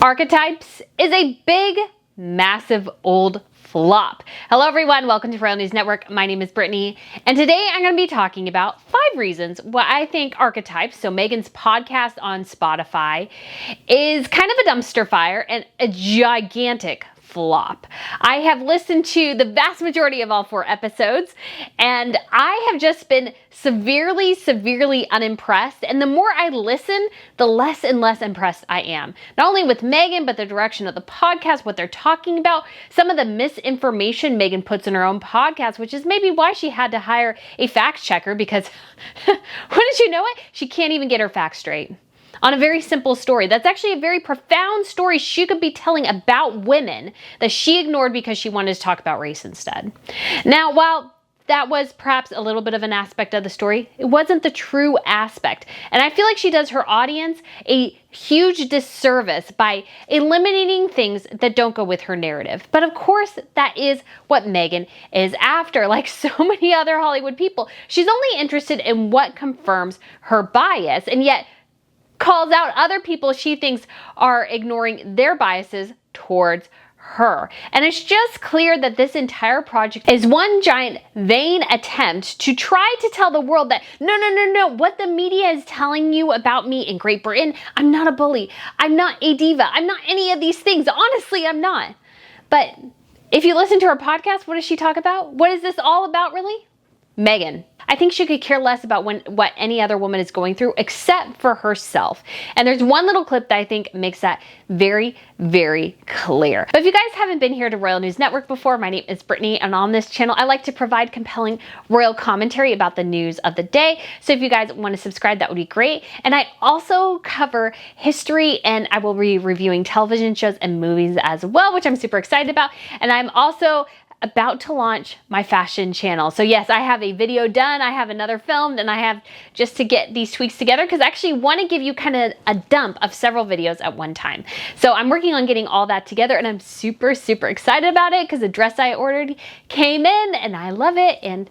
Archetypes is a big, massive, old flop. Hello everyone, welcome to Royal News Network. My name is Brittany, and today I'm going to be talking about 5 reasons why I think Archetypes, so Meghan's podcast on Spotify, is kind of a dumpster fire and a gigantic flop. I have listened to the vast majority of all 4 episodes, and I have just been severely unimpressed. And the more I listen, the less and less impressed I am. Not only with Meghan, but the direction of the podcast, what they're talking about, some of the misinformation Meghan puts in her own podcast, which is maybe why she had to hire a fact checker, because wouldn't you know it, she can't even get her facts straight on a very simple story. That's actually a very profound story she could be telling about women that she ignored because she wanted to talk about race instead. Now, while that was perhaps a little bit of an aspect of the story, it wasn't the true aspect. And I feel like she does her audience a huge disservice by eliminating things that don't go with her narrative. But of course, that is what Meghan is after. Like so many other Hollywood people, she's only interested in what confirms her bias, and yet calls out other people she thinks are ignoring their biases towards her. And it's just clear that this entire project is one giant vain attempt to try to tell the world that no, what the media is telling you about me in Great Britain, I'm not a bully, I'm not a diva, I'm not any of these things. Honestly, I'm not. But if you listen to her podcast, what does she talk about? What is this all about, really? Meghan. I think she could care less about what any other woman is going through except for herself. And there's one little clip that I think makes that very clear. But if you guys haven't been here to Royal News Network before, my name is Brittany, and on this channel I like to provide compelling royal commentary about the news of the day. So if you guys want to subscribe, that would be great. And I also cover history, and I will be reviewing television shows and movies as well, which I'm super excited about. And I'm also about to launch my fashion channel. So yes, I have a video done, I have another filmed, and I have just to get these tweaks together because I actually want to give you kind of a dump of several videos at one time. So I'm working on getting all that together, and I'm super excited about it because the dress I ordered came in and I love it. And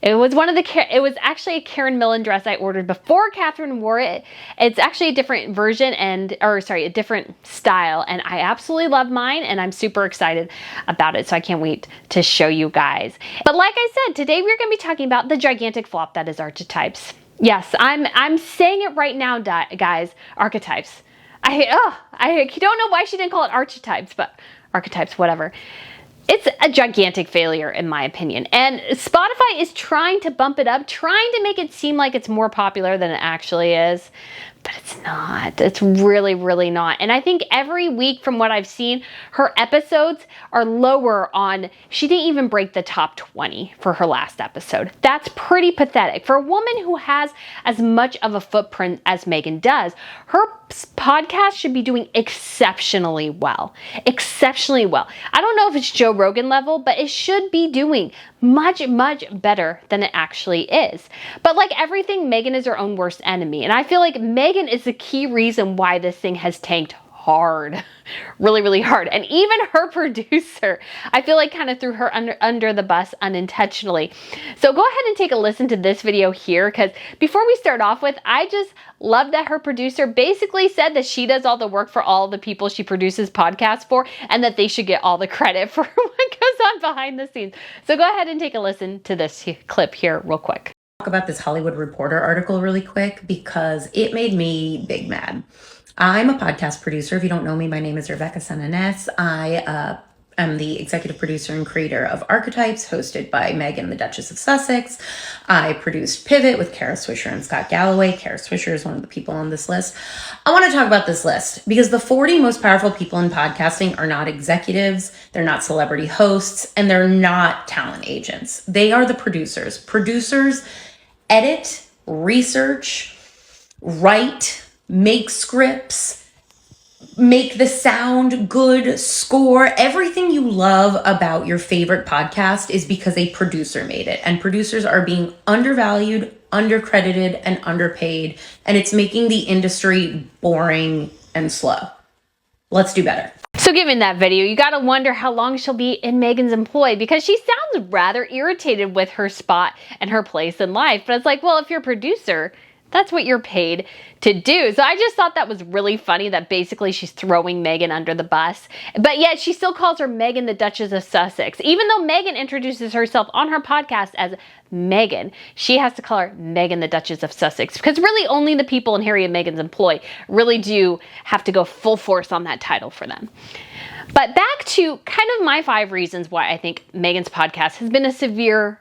it was it was actually a Karen Millen dress I ordered before Catherine wore it. It's actually a different version a different style, and I absolutely love mine, and I'm super excited about it, so I can't wait to show you guys. But like I said, today we're going to be talking about the gigantic flop that is Archetypes. Yes, I'm saying it right now, guys, Archetypes. I don't know why she didn't call it Archetypes, but Archetypes, whatever. It's a gigantic failure in my opinion. And Spotify is trying to bump it up, trying to make it seem like it's more popular than it actually is. But it's not. It's really not. And I think every week from what I've seen, her episodes are lower on, she didn't even break the top 20 for her last episode. That's pretty pathetic. For a woman who has as much of a footprint as Meghan does, her podcast should be doing exceptionally well. Exceptionally well. I don't know if it's Joe Rogan level, but it should be doing much better than it actually is. But like everything, Meghan is her own worst enemy. And I feel like Meghan is the key reason why this thing has tanked hard, really hard. And even her producer, I feel like kind of threw her under the bus unintentionally. So go ahead and take a listen to this video here, because before we start off with, I just love that her producer basically said that she does all the work for all the people she produces podcasts for, and that they should get all the credit for what goes on behind the scenes. So go ahead and take a listen to this clip here real quick. Talk about this Hollywood Reporter article really quick because it made me big mad. I'm a podcast producer. If you don't know me, my name is Rebecca Sananes. I am the executive producer and creator of Archetypes, hosted by Meghan, the Duchess of Sussex. I produced Pivot with Kara Swisher and Scott Galloway. Kara Swisher is one of the people on this list. I want to talk about this list because the 40 most powerful people in podcasting are not executives, they're not celebrity hosts, and they're not talent agents. They are the producers. Producers edit, research, write, make scripts, make the sound good, score. Everything you love about your favorite podcast is because a producer made it. And producers are being undervalued, undercredited, and underpaid. And it's making the industry boring and slow. Let's do better. So given that video, you gotta wonder how long she'll be in Meghan's employ, because she sounds rather irritated with her spot and her place in life. But it's like, well, if you're a producer, That's what you're paid to do. So I just thought that was really funny that basically she's throwing Meghan under the bus. But yet she still calls her Meghan the Duchess of Sussex. Even though Meghan introduces herself on her podcast as Meghan, she has to call her Meghan the Duchess of Sussex, because really only the people in Harry and Meghan's employ really do have to go full force on that title for them. But back to kind of my 5 reasons why I think Meghan's podcast has been a severe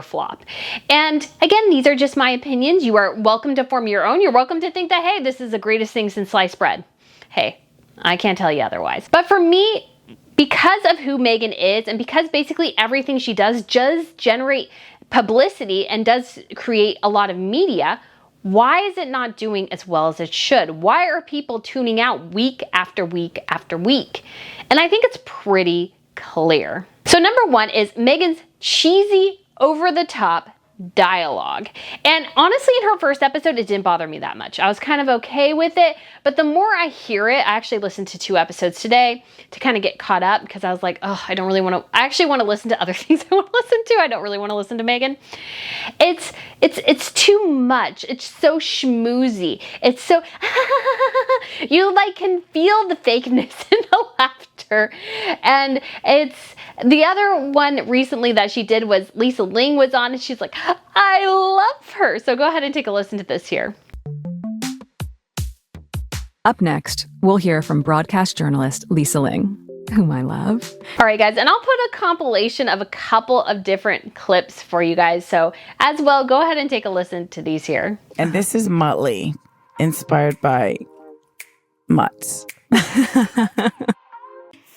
flop. And again, these are just my opinions. You are welcome to form your own. You're welcome to think that, hey, this is the greatest thing since sliced bread. Hey, I can't tell you otherwise. But for me, because of who Meghan is, and because basically everything she does generate publicity and does create a lot of media, why is it not doing as well as it should? Why are people tuning out week after week after week? And I think it's pretty clear. So number 1 is Meghan's cheesy, over-the-top dialogue. And honestly, in her first episode, it didn't bother me that much. I was kind of okay with it, but the more I hear it, I actually listened to 2 episodes today to kind of get caught up, because I was like, oh, I actually want to listen to other things I want to listen to. I don't really want to listen to Meghan. It's too much. It's so schmoozy. It's so, you like can feel the fakeness in the laughter. And the other one recently that she did was Lisa Ling was on, and she's like, I love her. So go ahead and take a listen to this here. Up next, we'll hear from broadcast journalist Lisa Ling, whom I love. All right, guys, and I'll put a compilation of a couple of different clips for you guys. So as well, go ahead and take a listen to these here. And this is Muttley, inspired by Mutts.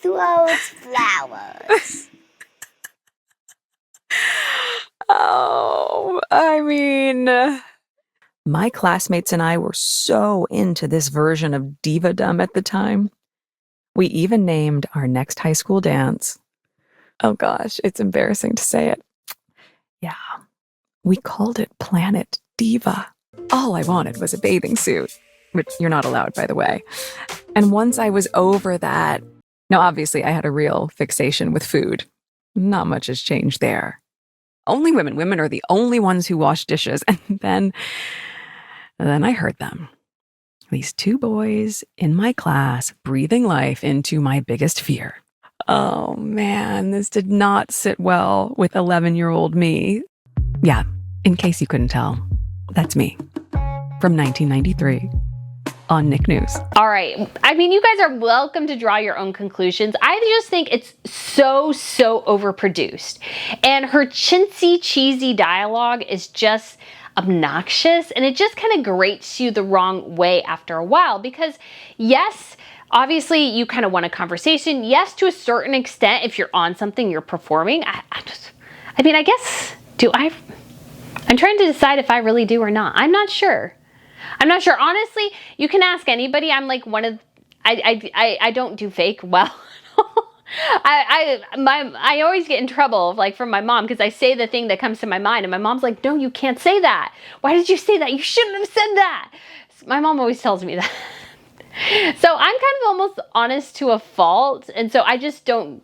Throws flowers. Oh, I mean, my classmates and I were so into this version of diva-dom at the time. We even named our next high school dance. Oh gosh, it's embarrassing to say it. Yeah, we called it Planet Diva. All I wanted was a bathing suit, which you're not allowed, by the way. And once I was over that, now obviously I had a real fixation with food. Not much has changed there. Only women. Women are the only ones who wash dishes. And then I heard them. These 2 boys in my class breathing life into my biggest fear. Oh man, this did not sit well with 11-year-old me. Yeah, in case you couldn't tell, that's me from 1993 on Nick News. All right. I mean, you guys are welcome to draw your own conclusions. I just think it's so overproduced. And her chintzy, cheesy dialogue is just obnoxious, and it just kind of grates you the wrong way after a while, because yes, obviously you kind of want a conversation. Yes, to a certain extent, if you're on something, you're performing. I guess, I'm trying to decide if I really do or not. I'm not sure. Honestly, you can ask anybody. I'm like I don't do fake well. I always get in trouble, like, from my mom, because I say the thing that comes to my mind, and my mom's like, no, you can't say that. Why did you say that? You shouldn't have said that. My mom always tells me that. So I'm kind of almost honest to a fault, and so I just don't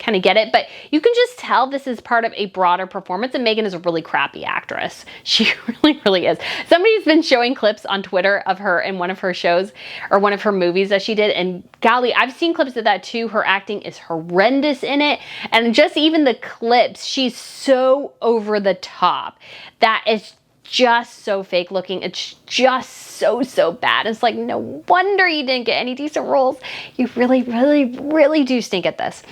kind of get it. But you can just tell this is part of a broader performance, and Meghan is a really crappy actress. She really is. Somebody's been showing clips on Twitter of her in one of her shows or one of her movies that she did, and golly, I've seen clips of that too. Her acting is horrendous in it, and just even the clips, she's so over the top that it's just so fake looking. It's just so bad. It's like, no wonder you didn't get any decent roles. You really do stink at this.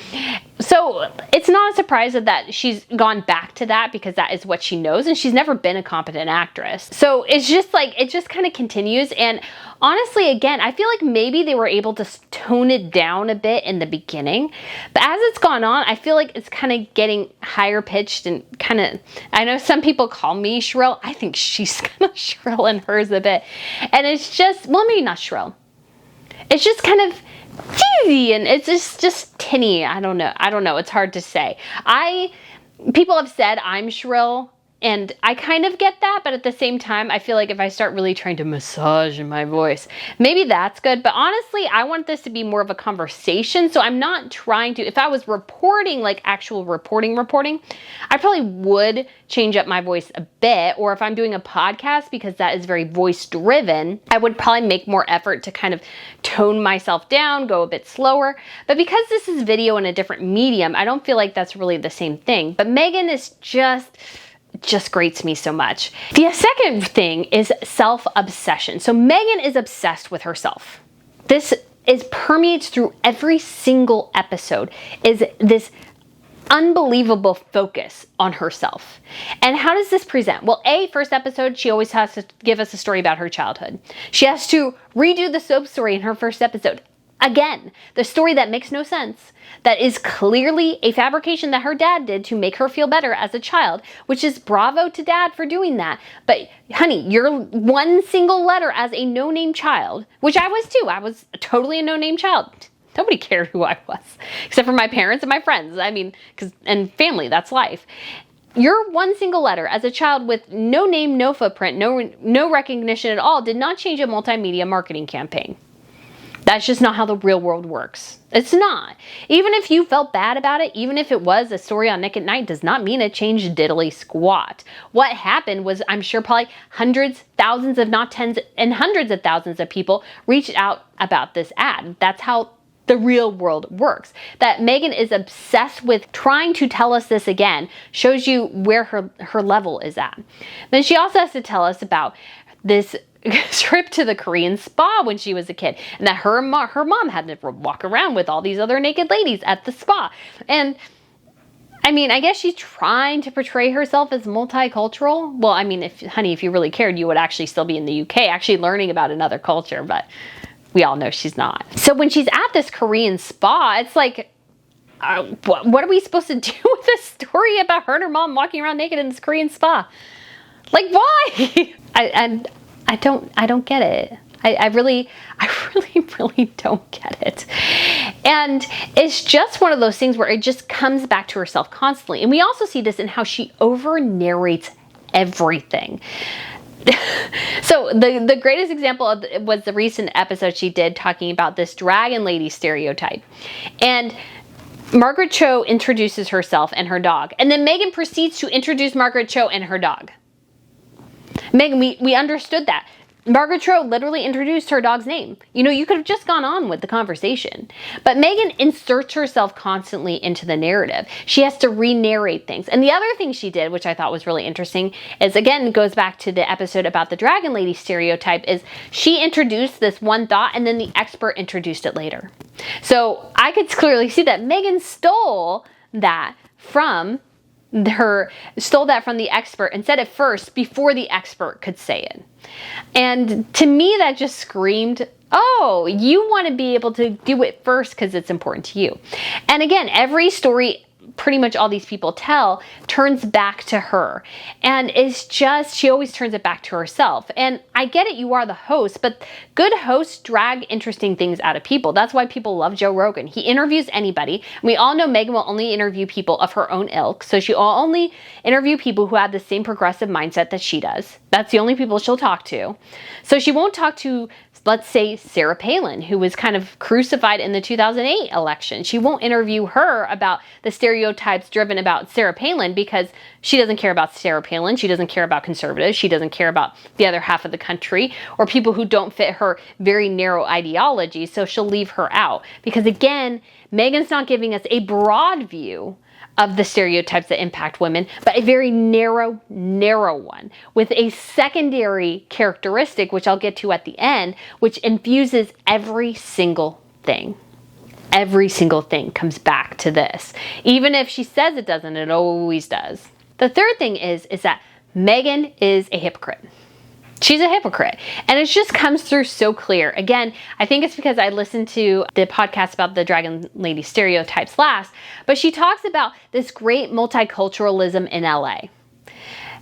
So it's not a surprise that she's gone back to that, because that is what she knows, and she's never been a competent actress. So it's just like, it just kind of continues. And honestly, again, I feel like maybe they were able to tone it down a bit in the beginning, but as it's gone on, I feel like it's kind of getting higher pitched and kind of, I know some people call me shrill. I think she's kind of shrill in hers a bit. And it's just, well, maybe not shrill. It's just kind of cheesy, and it's just tinny. I don't know. It's hard to say. People have said I'm shrill, And I kind of get that, but at the same time, I feel like if I start really trying to massage my voice, maybe that's good. But honestly, I want this to be more of a conversation. So I'm not trying to, if I was reporting, like actual reporting, I probably would change up my voice a bit. Or if I'm doing a podcast, because that is very voice driven, I would probably make more effort to kind of tone myself down, go a bit slower. But because this is video in a different medium, I don't feel like that's really the same thing. But Meghan is just grates me so much. The second thing is self-obsession. So Meghan is obsessed with herself. This permeates through every single episode, is this unbelievable focus on herself. And how does this present? Well, first episode, she always has to give us a story about her childhood. She has to redo the soap story in her first episode. Again, the story that makes no sense, that is clearly a fabrication that her dad did to make her feel better as a child, which is bravo to dad for doing that. But honey, you're one single letter as a no-name child, which I was too. I was totally a no-name child. Nobody cared who I was, except for my parents and my friends. I mean, and family, that's life. Your one single letter as a child with no name, no footprint, no recognition at all did not change a multimedia marketing campaign. That's just not how the real world works. It's not. Even if you felt bad about it, even if it was a story on Nick at Night, does not mean it changed diddly squat. What happened was, I'm sure probably hundreds, thousands, if not tens and hundreds of thousands of people reached out about this ad. That's how the real world works. That Meghan is obsessed with trying to tell us this again shows you where her level is at. Then she also has to tell us about this trip to the Korean spa when she was a kid, and that her mom had to walk around with all these other naked ladies at the spa. And I mean, I guess she's trying to portray herself as multicultural. Well, I mean, if you really cared, you would actually still be in the UK, actually learning about another culture, but we all know she's not. So when she's at this Korean spa, it's like, what are we supposed to do with this story about her and her mom walking around naked in this Korean spa? Like, why? I don't get it. I really don't get it. And it's just one of those things where it just comes back to herself constantly. And we also see this in how she over narrates everything. So the greatest example was the recent episode she did talking about this dragon lady stereotype. And Margaret Cho introduces herself and her dog. And then Meghan proceeds to introduce Margaret Cho and her dog. Meghan, we understood that. Margaret Cho literally introduced her dog's name. You know, you could have just gone on with the conversation. But Meghan inserts herself constantly into the narrative. She has to re-narrate things. And the other thing she did, which I thought was really interesting, is again, goes back to the episode about the Dragon Lady stereotype, is she introduced this one thought and then the expert introduced it later. So I could clearly see that Meghan stole that from the expert and said it first before the expert could say it. And to me, that just screamed, oh, you want to be able to do it first because it's important to you. And again, every story pretty much all these people tell turns back to her. And it's just, she always turns it back to herself. And I get it, you are the host, but good hosts drag interesting things out of people. That's why people love Joe Rogan. He interviews anybody. We all know Meghan will only interview people of her own ilk. So she will only interview people who have the same progressive mindset that she does. That's the only people she'll talk to. So she won't talk to, let's say, Sarah Palin, who was kind of crucified in the 2008 election. She won't interview her about the stereotypes driven about Sarah Palin because she doesn't care about Sarah Palin. She doesn't care about conservatives. She doesn't care about the other half of the country or people who don't fit her very narrow ideology. So she'll leave her out because, again, Meghan's not giving us a broad view of the stereotypes that impact women, but a very narrow one with a secondary characteristic, which I'll get to at the end, which infuses every single thing. Every single thing comes back to this. Even if she says it doesn't, it always does. The third thing is that Meghan is a hypocrite. She's a hypocrite. And it just comes through so clear. Again, I think it's because I listened to the podcast about the Dragon Lady stereotypes last, but she talks about this great multiculturalism in LA.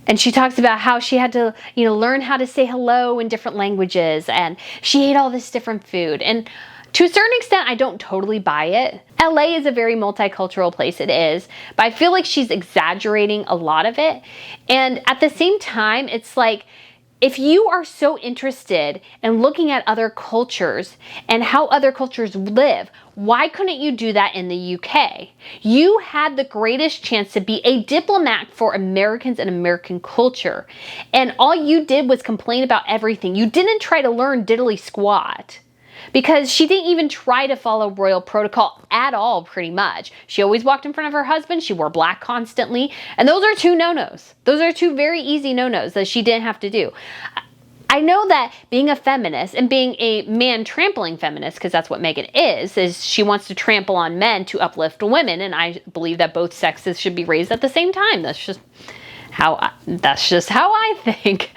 And she talks about how she had to, learn how to say hello in different languages, and she ate all this different food. And To a certain extent, I don't totally buy it. LA is a very multicultural place, it is, but I feel like she's exaggerating a lot of it. And at the same time, it's like, if you are so interested in looking at other cultures and how other cultures live, why couldn't you do that in the UK? You had the greatest chance to be a diplomat for Americans and American culture. And all you did was complain about everything. You didn't try to learn diddly squat. Because she didn't even try to follow royal protocol at all, pretty much. She always walked in front of her husband. She wore black constantly. And those are two no-nos. Those are two very easy no-nos that she didn't have to do. I know that being a feminist and being a man-trampling feminist, because that's what Meghan is she wants to trample on men to uplift women. And I believe that both sexes should be raised at the same time. That's just how I think.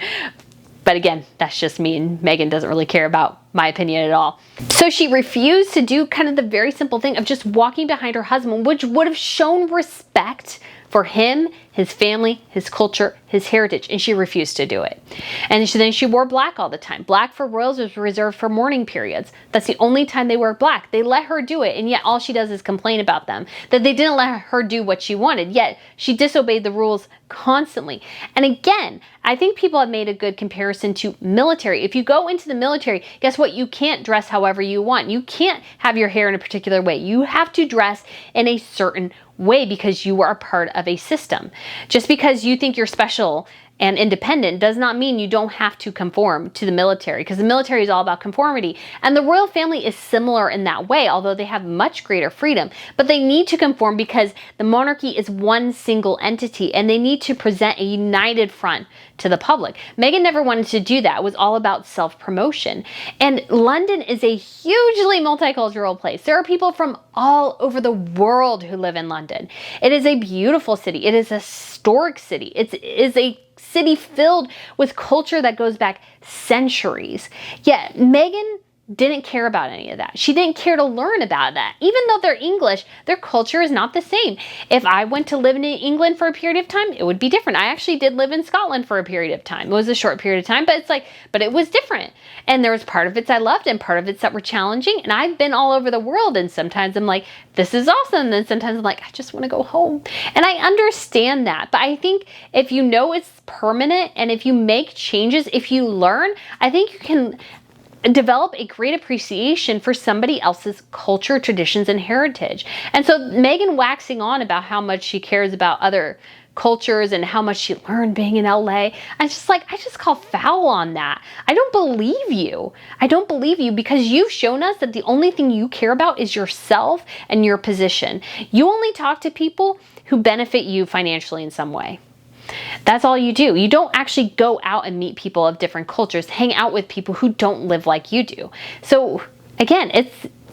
But again, that's just me, and Meghan doesn't really care about my opinion at all. So she refused to do kind of the very simple thing of just walking behind her husband, which would have shown respect for him, his family, his culture, his heritage, and she refused to do it. And then she wore black all the time. Black for royals was reserved for mourning periods. That's the only time they wear black. They let her do it, and yet all she does is complain about them, that they didn't let her do what she wanted, yet she disobeyed the rules constantly. And again, I think people have made a good comparison to military. If you go into the military, guess what? You can't dress however you want. You can't have your hair in a particular way. You have to dress in a certain way because you are part of a system. Just because you think you're special and independent does not mean you don't have to conform to the military, because the military is all about conformity. And the royal family is similar in that way, although they have much greater freedom. But they need to conform because the monarchy is one single entity and they need to present a united front to the public. Meghan never wanted to do that. It was all about self-promotion. And London is a hugely multicultural place. There are people from all over the world who live in London. It is a beautiful city. It is a historic city. It is a city filled with culture that goes back centuries. Yet Meghan didn't care about any of that. She didn't care to learn about that. Even though they're English, their culture is not the same. If I went to live in England for a period of time, it would be different. I actually did live in Scotland for a period of time. It was a short period of time, but it was different. And there was part of it I loved and part of it that were challenging. And I've been all over the world, and sometimes I'm like, this is awesome. And then sometimes I'm like, I just want to go home. And I understand that. But I think if you know it's permanent and if you make changes, if you learn, I think you can develop a great appreciation for somebody else's culture, traditions, and heritage. And so Meghan waxing on about how much she cares about other cultures and how much she learned being in LA, I just call foul on that. I don't believe you. I don't believe you, because you've shown us that the only thing you care about is yourself and your position. You only talk to people who benefit you financially in some way. That's all you do. You don't actually go out and meet people of different cultures, hang out with people who don't live like you do. So again,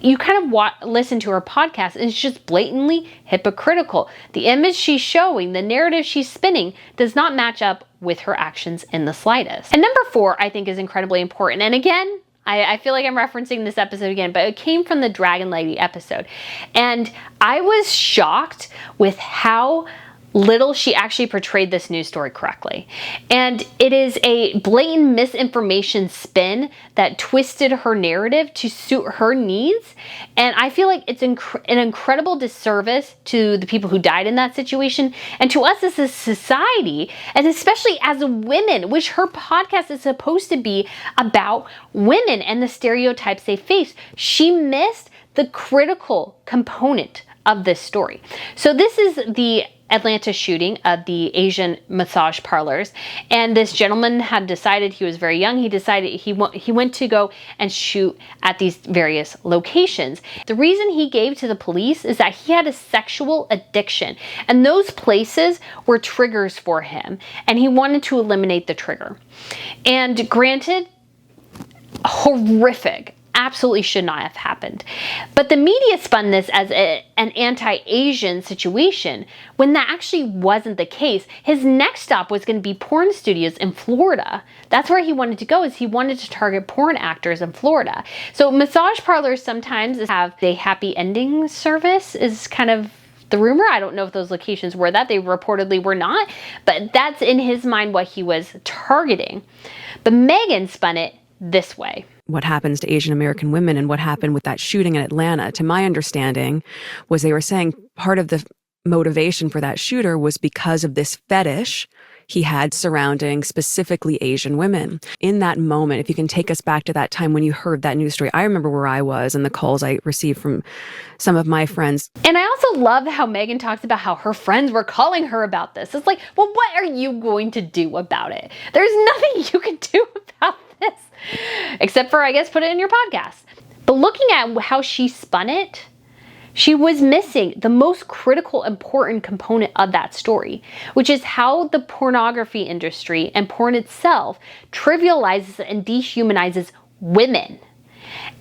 you kind of listen to her podcast and it's just blatantly hypocritical. The image she's showing, the narrative she's spinning does not match up with her actions in the slightest. And number 4, I think, is incredibly important. And again, I feel like I'm referencing this episode again, but it came from the Dragon Lady episode. And I was shocked with how little she actually portrayed this news story correctly. And it is a blatant misinformation spin that twisted her narrative to suit her needs. And I feel like it's an incredible disservice to the people who died in that situation and to us as a society, and especially as women, which her podcast is supposed to be about women and the stereotypes they face. She missed the critical component of this story. So this is the Atlanta shooting of the Asian massage parlors, and this gentleman had decided, he was very young, he decided he went to go and shoot at these various locations. The reason he gave to the police is that he had a sexual addiction, and those places were triggers for him, and he wanted to eliminate the trigger. And granted, horrific, absolutely should not have happened. But the media spun this as an anti-Asian situation when that actually wasn't the case. His next stop was going to be porn studios in Florida. That's where he wanted to go, is he wanted to target porn actors in Florida. So massage parlors sometimes have a happy ending service is kind of the rumor. I don't know if those locations were that. They reportedly were not. But that's in his mind what he was targeting. But Meghan spun it this way. what happens to Asian American women and what happened with that shooting in Atlanta, to my understanding, was they were saying part of the motivation for that shooter was because of this fetish he had surrounding specifically Asian women. In that moment, if you can take us back to that time when you heard that news story, I remember where I was and the calls I received from some of my friends. And I also love how Meghan talks about how her friends were calling her about this. It's like, well, what are you going to do about it? There's nothing you can do about this, except for, I guess, put it in your podcast. But looking at how she spun it, she was missing the most critical, important component of that story, which is how the pornography industry and porn itself trivializes and dehumanizes women.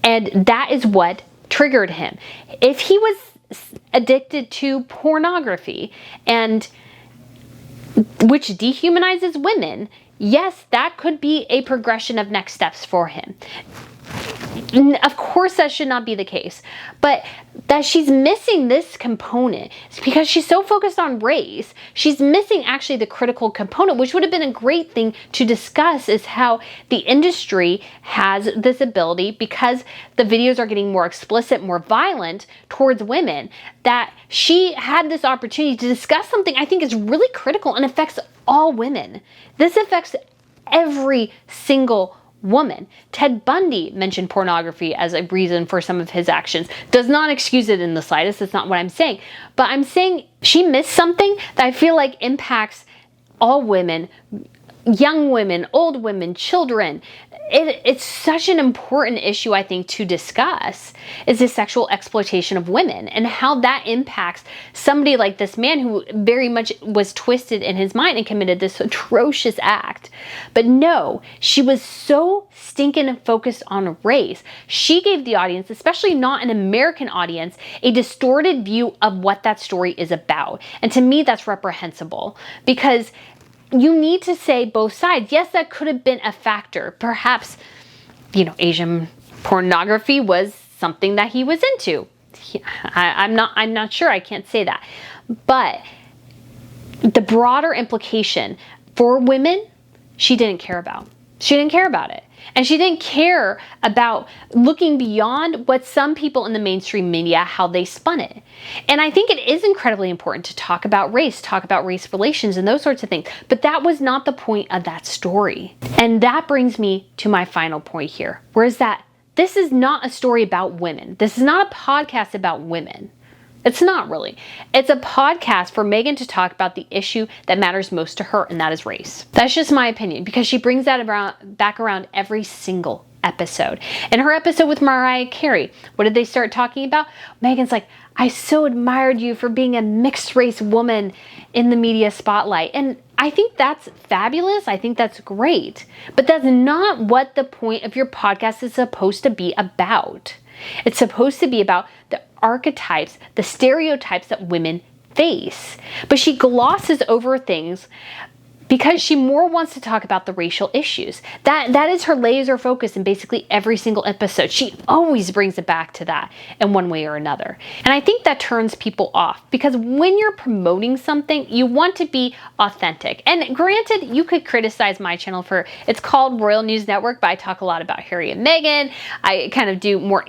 And that is what triggered him. If he was addicted to pornography, and which dehumanizes women, yes, that could be a progression of next steps for him. Of course, that should not be the case, but that she's missing this component because she's so focused on race. She's missing actually the critical component, which would have been a great thing to discuss, is how the industry has this ability, because the videos are getting more explicit, more violent towards women, that she had this opportunity to discuss something I think is really critical and affects all women. This affects every single woman. Ted Bundy mentioned pornography as a reason for some of his actions. Does not excuse it in the slightest. That's not what I'm saying. But I'm saying she missed something that I feel like impacts all women, young women, old women, children. It's such an important issue, I think, to discuss, is the sexual exploitation of women and how that impacts somebody like this man who very much was twisted in his mind and committed this atrocious act. But no, she was so stinking focused on race. She gave the audience, especially not an American audience, a distorted view of what that story is about. And to me, that's reprehensible, because you need to say both sides. Yes, that could have been a factor. Perhaps, Asian pornography was something that he was into. I'm not sure. I can't say that. But the broader implication for women, she didn't care about. She didn't care about it. And she didn't care about looking beyond what some people in the mainstream media, how they spun it. And I think it is incredibly important to talk about race relations and those sorts of things. But that was not the point of that story. And that brings me to my final point here, whereas that this is not a story about women. This is not a podcast about women. It's not really. It's a podcast for Meghan to talk about the issue that matters most to her, and that is race. That's just my opinion, because she brings that back around every single episode. In her episode with Mariah Carey, what did they start talking about? Meghan's like, I so admired you for being a mixed race woman in the media spotlight. And I think that's fabulous. I think that's great. But that's not what the point of your podcast is supposed to be about. It's supposed to be about the archetypes, the stereotypes that women face. But she glosses over things because she more wants to talk about the racial issues. That is her laser focus in basically every single episode. She always brings it back to that in one way or another. And I think that turns people off, because when you're promoting something, you want to be authentic. And granted, you could criticize my channel for, it's called Royal News Network, but I talk a lot about Harry and Meghan. I kind of do more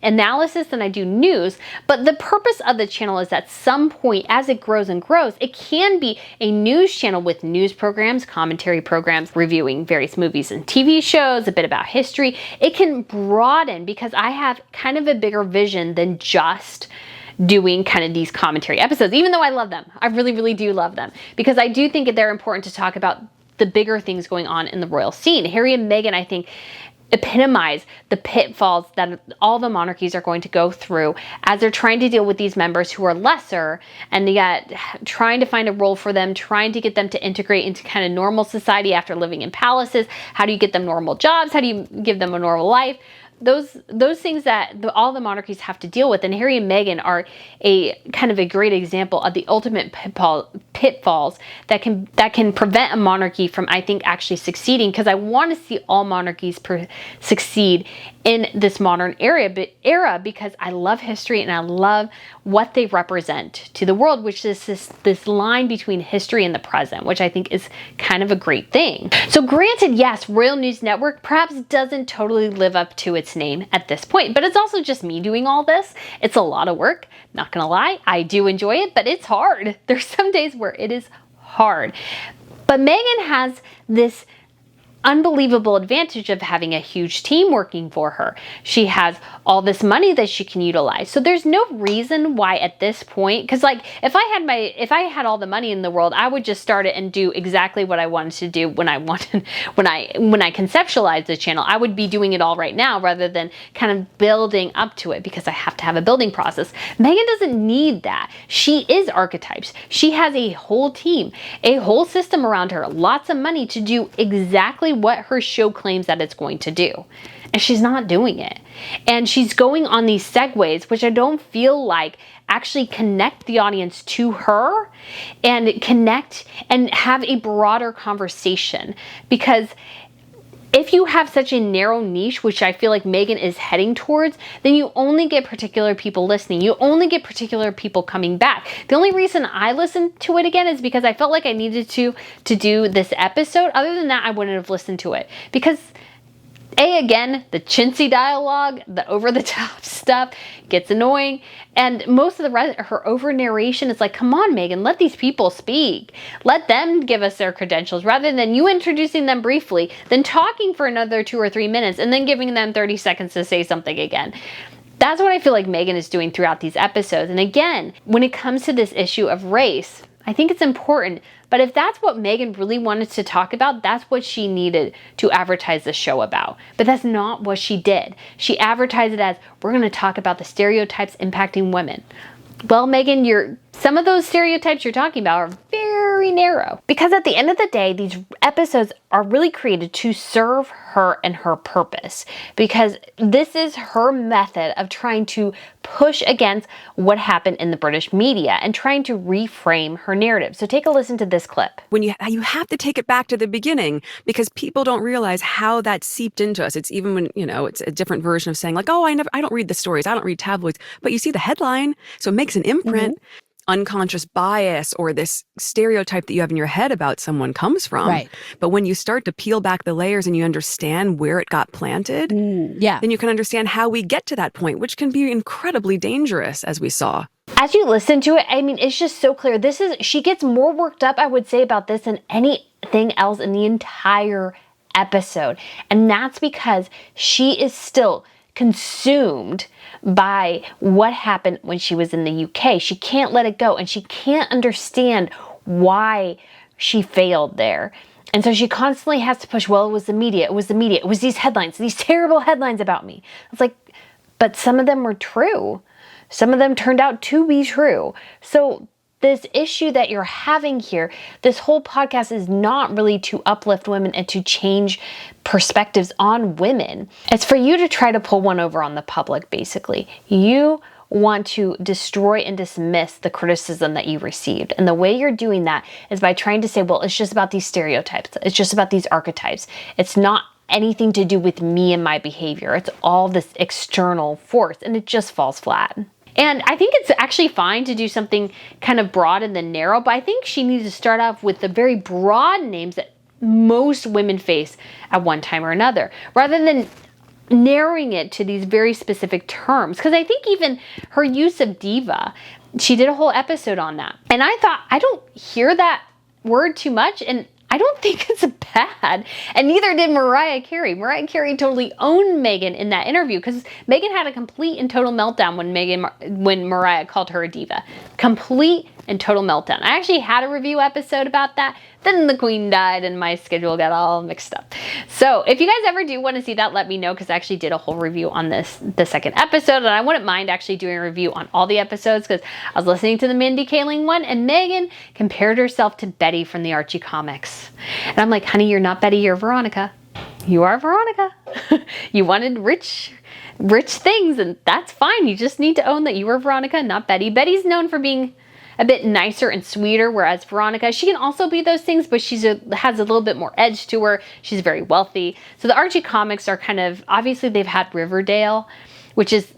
analysis than I do news, but the purpose of the channel is at some point, as it grows and grows, it can be a news channel with news programs, commentary programs, reviewing various movies and TV shows, a bit about history. It can broaden because I have kind of a bigger vision than just doing kind of these commentary episodes, even though I love them. I really, really do love them, because I do think they're important to talk about the bigger things going on in the royal scene. Harry and Meghan, I think, epitomize the pitfalls that all the monarchies are going to go through as they're trying to deal with these members who are lesser, and yet trying to find a role for them, trying to get them to integrate into kind of normal society after living in palaces. How do you get them normal jobs? How do you give them a normal life? Those things that all the monarchies have to deal with. And Harry and Meghan are a kind of a great example of the ultimate pitfalls that can prevent a monarchy from, I think, actually succeeding, because I want to see all monarchies succeed in this modern era because I love history and I love what they represent to the world, which is this line between history and the present, which I think is kind of a great thing. So granted, yes, Royal News Network perhaps doesn't totally live up to its name at this point, but it's also just me doing all this. It's a lot of work, not gonna lie. I do enjoy it, but it's hard. There's some days where it is hard. But Meghan has this unbelievable advantage of having a huge team working for her. She has all this money that she can utilize. So there's no reason why at this point, because like if I had all the money in the world, I would just start it and do exactly what I wanted to do when I conceptualized the channel. I would be doing it all right now rather than kind of building up to it because I have to have a building process. Meghan doesn't need that. She is Archetypes. She has a whole team, a whole system around her, lots of money to do exactly what her show claims that it's going to do. And she's not doing it. And she's going on these segues, which I don't feel like actually connect the audience to her and connect and have a broader conversation. Because if you have such a narrow niche, which I feel like Meghan is heading towards, then you only get particular people listening. You only get particular people coming back. The only reason I listened to it again is because I felt like I needed to do this episode. Other than that, I wouldn't have listened to it. Because again, the chintzy dialogue, the over-the-top stuff gets annoying. And most of the rest, her over-narration is like, come on, Meghan, let these people speak. Let them give us their credentials rather than you introducing them briefly, then talking for another 2 or 3 minutes, and then giving them 30 seconds to say something again. That's what I feel like Meghan is doing throughout these episodes. And again, when it comes to this issue of race, I think it's important. But if that's what Meghan really wanted to talk about, that's what she needed to advertise the show about. But that's not what she did. She advertised it as, we're going to talk about the stereotypes impacting women. Well, Meghan, some of those stereotypes you're talking about are very narrow. Because at the end of the day, these episodes are really created to serve her and her purpose. Because this is her method of trying to push against what happened in the British media and trying to reframe her narrative. So take a listen to this clip. When you have to take it back to the beginning because people don't realize how that seeped into us. It's even when, it's a different version of saying like, oh, I don't read the stories. I don't read tabloids, but you see the headline. So it makes an imprint. Mm-hmm. Unconscious bias or this stereotype that you have in your head about someone comes from. Right. But when you start to peel back the layers and you understand where it got planted, then you can understand how we get to that point, which can be incredibly dangerous, as we saw. As you listen to it, I mean, it's just so clear. She gets more worked up, I would say, about this than anything else in the entire episode. And that's because she is still consumed by what happened when she was in the UK. She can't let it go and she can't understand why she failed there. And so she constantly has to push, well, it was the media, it was these headlines, these terrible headlines about me. It's like, but some of them were true. Some of them turned out to be true. So this issue that you're having here, this whole podcast is not really to uplift women and to change perspectives on women. It's for you to try to pull one over on the public, basically. You want to destroy and dismiss the criticism that you received. And the way you're doing that is by trying to say, well, it's just about these stereotypes. It's just about these archetypes. It's not anything to do with me and my behavior. It's all this external force, and it just falls flat. And I think it's actually fine to do something kind of broad and then narrow, but I think she needs to start off with the very broad names that most women face at one time or another, rather than narrowing it to these very specific terms. Because I think even her use of diva, she did a whole episode on that. And I thought, I don't hear that word too much, and I don't think it's bad. And neither did Mariah Carey. Mariah Carey totally owned Meghan in that interview because Meghan had a complete and total meltdown when Mariah called her a diva. Complete and total meltdown. I actually had a review episode about that. Then the Queen died and my schedule got all mixed up. So if you guys ever do want to see that, let me know, because I actually did a whole review on the second episode, and I wouldn't mind actually doing a review on all the episodes, because I was listening to the Mindy Kaling one and Meghan compared herself to Betty from the Archie comics. And I'm like, honey, you're not Betty, you're Veronica. You are Veronica. You wanted rich things, and that's fine. You just need to own that you were Veronica, not Betty. Betty's known for being a bit nicer and sweeter, whereas Veronica, she can also be those things, but has a little bit more edge to her. She's very wealthy. So the Archie comics are kind of, obviously they've had Riverdale, which is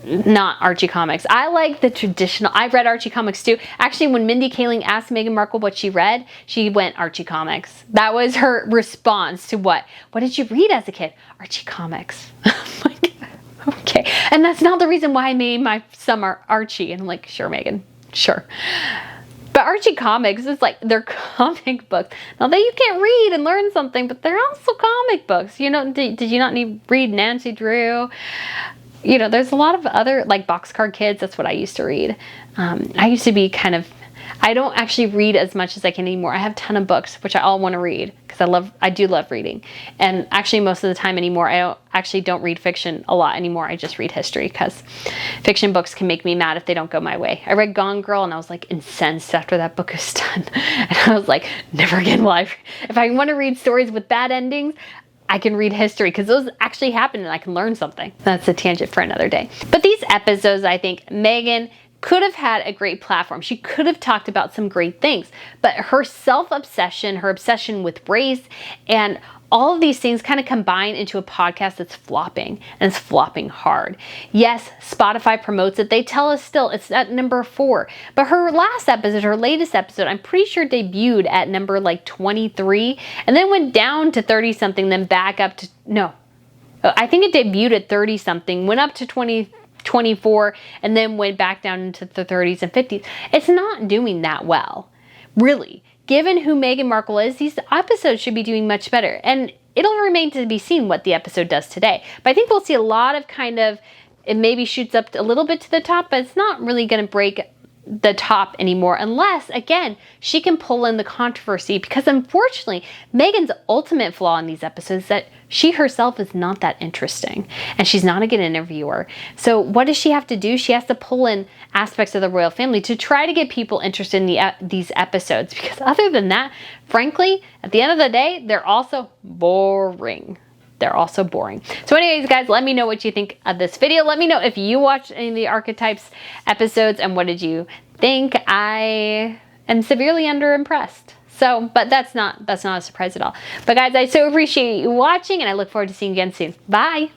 not Archie comics. I like the traditional. I've read Archie comics too. Actually, when Mindy Kaling asked Meghan Markle what she read, she went Archie comics. That was her response to what did you read as a kid? Archie comics. Like, okay. And that's not the reason why I made my son Archie. And I'm like, sure, Meghan, sure. But Archie comics is like, they're comic books. Now that you can't read and learn something, but they're also comic books. You know, did you not read Nancy Drew? You know, there's a lot of other, like Boxcar Kids. That's what I used to read. I used to be kind of, I don't actually read as much as I can anymore. I have a ton of books, which I all want to read because I do love reading. And actually most of the time anymore, I don't read fiction a lot anymore. I just read history because fiction books can make me mad if they don't go my way. I read Gone Girl and I was like incensed after that book was done. And I was like, never again will I. If I want to read stories with bad endings, I can read history because those actually happen and I can learn something. That's a tangent for another day. But these episodes, I think Meghan could have had a great platform. She could have talked about some great things, but her self-obsession, her obsession with race, and all of these things kind of combine into a podcast that's flopping, and it's flopping hard. Yes, Spotify promotes it. They tell us still it's at number 4, but her last episode, her latest episode, I'm pretty sure debuted at number like 23, and then went down to 30 something, then back up to, no, I think it debuted at 30 something, went up to 24, and then went back down into the 30s and 50s. It's not doing that well, really. Given who Meghan Markle is, these episodes should be doing much better. And it'll remain to be seen what the episode does today. But I think we'll see a lot of kind of, it maybe shoots up a little bit to the top, but it's not really going to break the top anymore unless, again, she can pull in the controversy, because unfortunately Meghan's ultimate flaw in these episodes is that she herself is not that interesting and she's not a good interviewer. So what does she have to do? She has to pull in aspects of the royal family to try to get people interested in these episodes, because other than that, frankly, at the end of the day, they're also boring. They're also boring. So anyways, guys, let me know what you think of this video. Let me know if you watched any of the Archetypes episodes and what did you think. I am severely underimpressed. So, but that's not a surprise at all. But guys, I so appreciate you watching and I look forward to seeing you again soon. Bye.